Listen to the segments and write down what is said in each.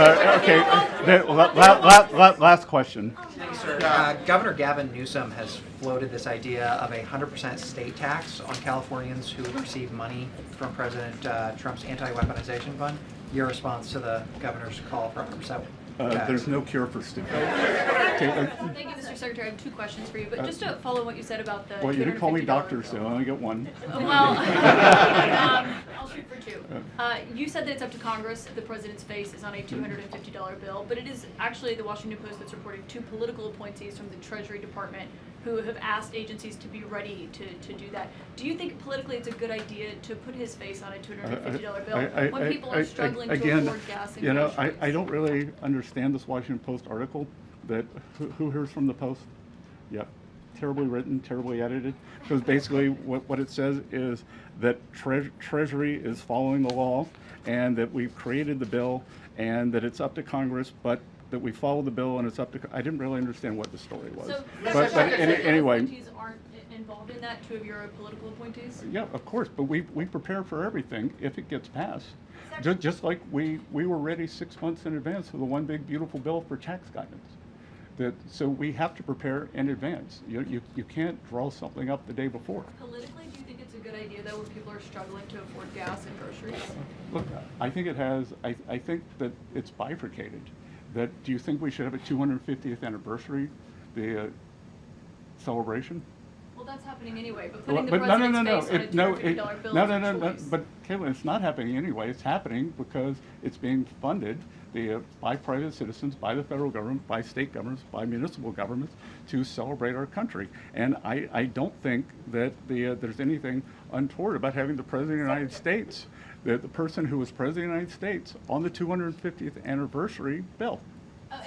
Okay, last question. Thanks, sir. Governor Gavin Newsom has floated this idea of a 100% state tax on Californians who receive money from President Trump's anti-weaponization fund. Your response to the governor's call for 100% tax? There's no cure for stupid. Thank you, Mr. Secretary. I have two questions for you, but just to follow what you said about the Well, you didn't call me doctor, bill. so I only get one. Well, I'll shoot for two. You said that it's up to Congress if the president's face is on a $250 bill, but it is actually the Washington Post that's reporting two political appointees from the Treasury Department who have asked agencies to be ready to do that. Do you think politically it's a good idea to put his face on a $250 bill when people are struggling to afford gas and groceries? I don't really understand this Washington Post article. That who hears from the Post? Yep. Terribly written, terribly edited. Because basically what it says is that Treasury is following the law and that we've created the bill and that it's up to Congress, but that we follow the bill and it's up to... I didn't really understand what the story was. So, but anyway... appointees aren't involved in that, two of your political appointees? Yeah, of course, but we prepare for everything if it gets passed. Just like we were ready 6 months in advance for the one big beautiful bill for tax guidance. So we have to prepare in advance. You can't draw something up the day before. Politically, do you think it's a good idea though when people are struggling to afford gas and groceries? Look, I think it has. I think that it's bifurcated. Do you think we should have a 250th anniversary, the celebration? Well, that's happening anyway. But putting the president's face on a $250 bill is a choice. But Caitlin, it's not happening anyway. It's happening because it's being funded by private citizens, by the federal government, by state governments, by municipal governments to celebrate our country. And I don't think that there's anything untoward about having the President of the United States, the person who was President of the United States, on the 250th anniversary bill. On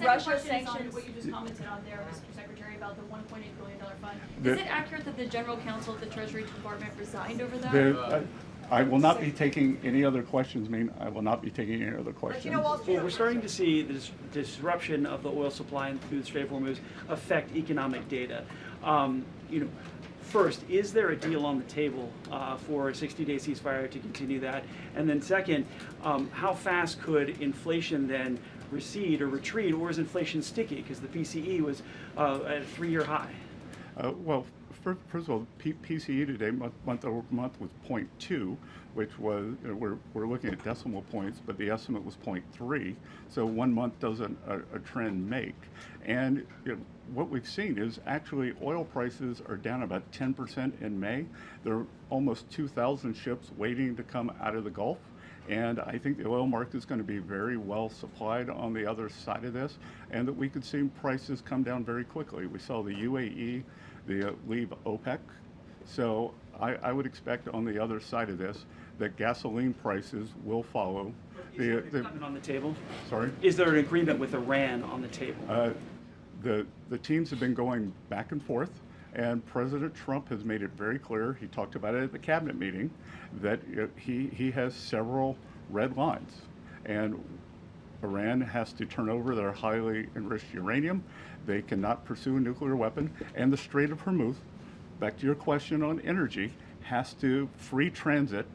Russia sanctions, what you just commented on there, Mr. Secretary, about the $1.8 billion fund. Is it accurate that the General Counsel of the Treasury Department resigned over that? I will not be taking any other questions, I will not be taking any other questions. Well, we're starting to see this disruption of the oil supply and through the Strait of Hormuz affect economic data. First, is there a deal on the table for a 60-day ceasefire to continue that? And then second, how fast could inflation then recede or retreat, or is inflation sticky? Because the PCE was at a 3-year high. Well, first of all, PCE today, month over month, was 0.2, which was, we're looking at decimal points, but the estimate was 0.3. So 1 month doesn't a trend make. And what we've seen is actually oil prices are down about 10% in May. There are almost 2,000 ships waiting to come out of the Gulf. And I think the oil market is going to be very well supplied on the other side of this, and that we could see prices come down very quickly. We saw the UAE leave OPEC. So I would expect on the other side of this that gasoline prices will follow. Is there an agreement on the table? Sorry? Is there an agreement with Iran on the table? The teams have been going back and forth, and President Trump has made it very clear, he talked about it at the cabinet meeting, that he has several red lines. And Iran has to turn over their highly enriched uranium. They cannot pursue a nuclear weapon. And the Strait of Hormuz, back to your question on energy, has to free transit.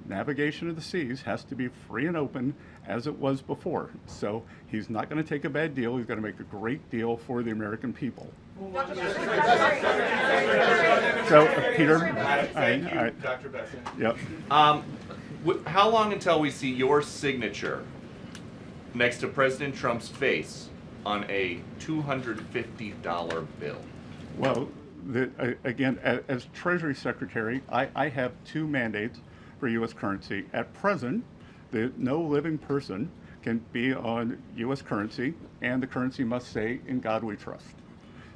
Navigation of the seas has to be free and open as it was before. So he's not going to take a bad deal. He's going to make a great deal for the American people. So, Peter. Thank you, Dr. Bessent. Yep. How long until we see your signature next to President Trump's face on a $250 bill? Well, again, as Treasury Secretary, I have 2 mandates for U.S. currency. At present, no living person can be on U.S. currency, and the currency must say, "In God we trust."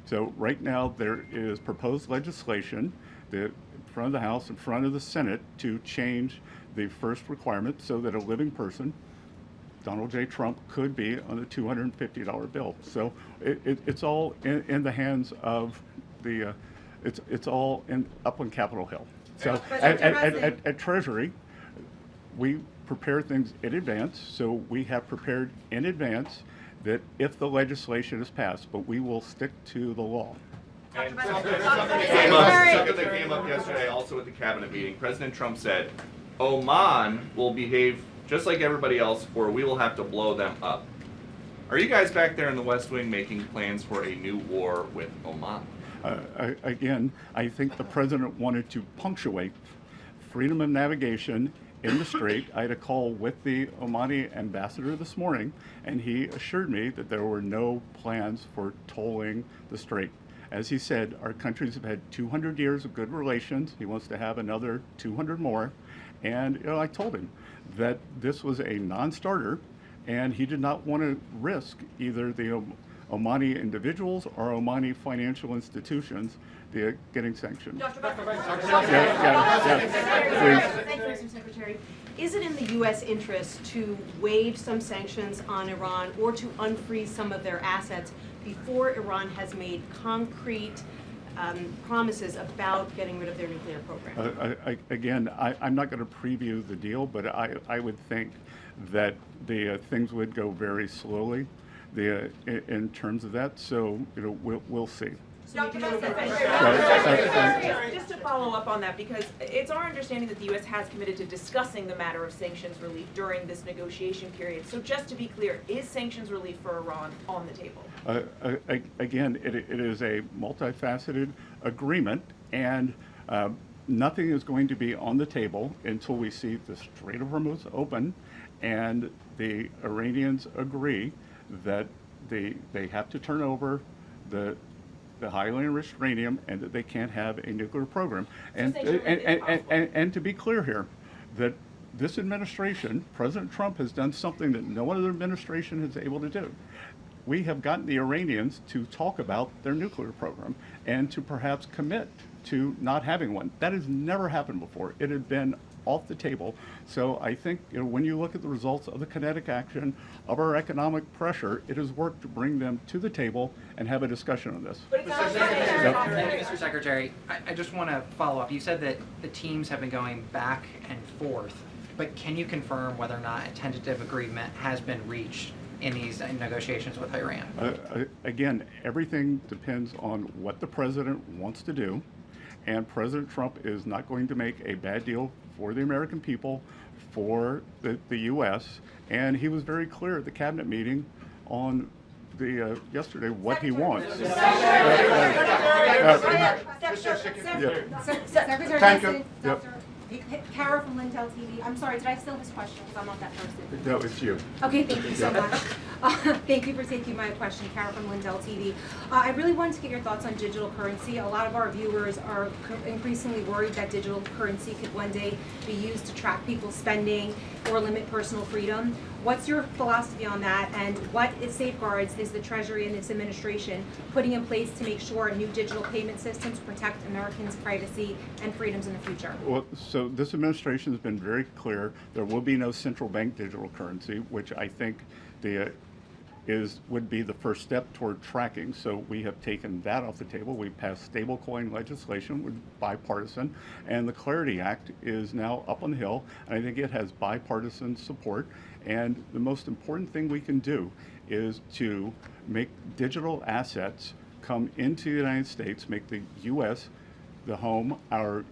So right now there is proposed legislation in front of the House, in front of the Senate, to change the first requirement so that a living person, Donald J. Trump, could be on a $250 bill. So it's all in the hands of the, it's all up on Capitol Hill. So at Treasury, we prepare things in advance. So we have prepared in advance that if the legislation is passed, but we will stick to the law. And Dr. something Bessent. that came up yesterday, also at the cabinet meeting. President Trump said, Oman will behave just like everybody else, or we will have to blow them up. Are you guys back there in the West Wing making plans for a new war with Oman? Again, I think the president wanted to punctuate freedom of navigation in the strait. I had a call with the Omani ambassador this morning, and he assured me that there were no plans for tolling the strait. As he said, our countries have had 200 years of good relations. He wants to have another 200 more. And I told him that this was a non-starter, and he did not want to risk either the Omani individuals or Omani financial institutions getting sanctioned. Dr. Bessent. Thank you, Mr. Secretary. Is it in the U.S. interest to waive some sanctions on Iran or to unfreeze some of their assets before Iran has made concrete promises about getting rid of their nuclear program? Again, I'm not going to preview the deal, but I would think that the things would go very slowly in terms of that. So we'll see. Dr. Right. Just to follow up on that, because it's our understanding that the U.S. has committed to discussing the matter of sanctions relief during this negotiation period. So just to be clear, is sanctions relief for Iran on the table? Again, it is a multifaceted agreement, and nothing is going to be on the table until we see the Strait of Hormuz open and the Iranians agree that they have to turn over the highly enriched uranium and that they can't have a nuclear program. And to be clear here, that this administration, President Trump, has done something that no other administration is able to do. We have gotten the Iranians to talk about their nuclear program and to perhaps commit to not having one. That has never happened before. It had been off the table. So I think when you look at the results of the kinetic action of our economic pressure, it has worked to bring them to the table and have a discussion on this. Thank you, Mr. Secretary. I just want to follow up. You said that the teams have been going back and forth, but can you confirm whether or not a tentative agreement has been reached in these negotiations with Iran? Again, everything depends on what the president wants to do, and President Trump is not going to make a bad deal for the American people, for the U.S., and he was very clear at the cabinet meeting on yesterday what he wants. Secretary Thank you. Bessent, Yep. Dr. Kara from Lindell TV. I'm sorry, did I steal his question? Because I'm not that person. No, it's you. Okay, thank you so much. Thank you for taking my question, Kara from Lindell TV. I really wanted to get your thoughts on digital currency. A lot of our viewers are increasingly worried that digital currency could one day be used to track people's spending or limit personal freedom. What's your philosophy on that, and what safeguards is the Treasury and this administration putting in place to make sure new digital payment systems protect Americans' privacy and freedoms in the future? Well, so this administration has been very clear. There will be no central bank digital currency, which I think would be the first step toward tracking. So we have taken that off the table. We passed stablecoin legislation, with bipartisan, and the Clarity Act is now up on the Hill, and I think it has bipartisan support. And the most important thing we can do is to make digital assets come into the United States, make the U.S. the home. Our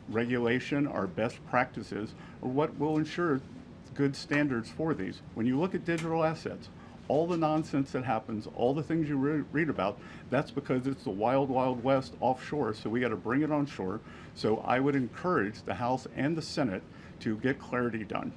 regulation, our best practices are what will ensure good standards for these. When you look at digital assets, all the nonsense that happens, all the things you read about, that's because it's the wild, wild west offshore, so we got to bring it on shore. So I would encourage the House and the Senate to get clarity done.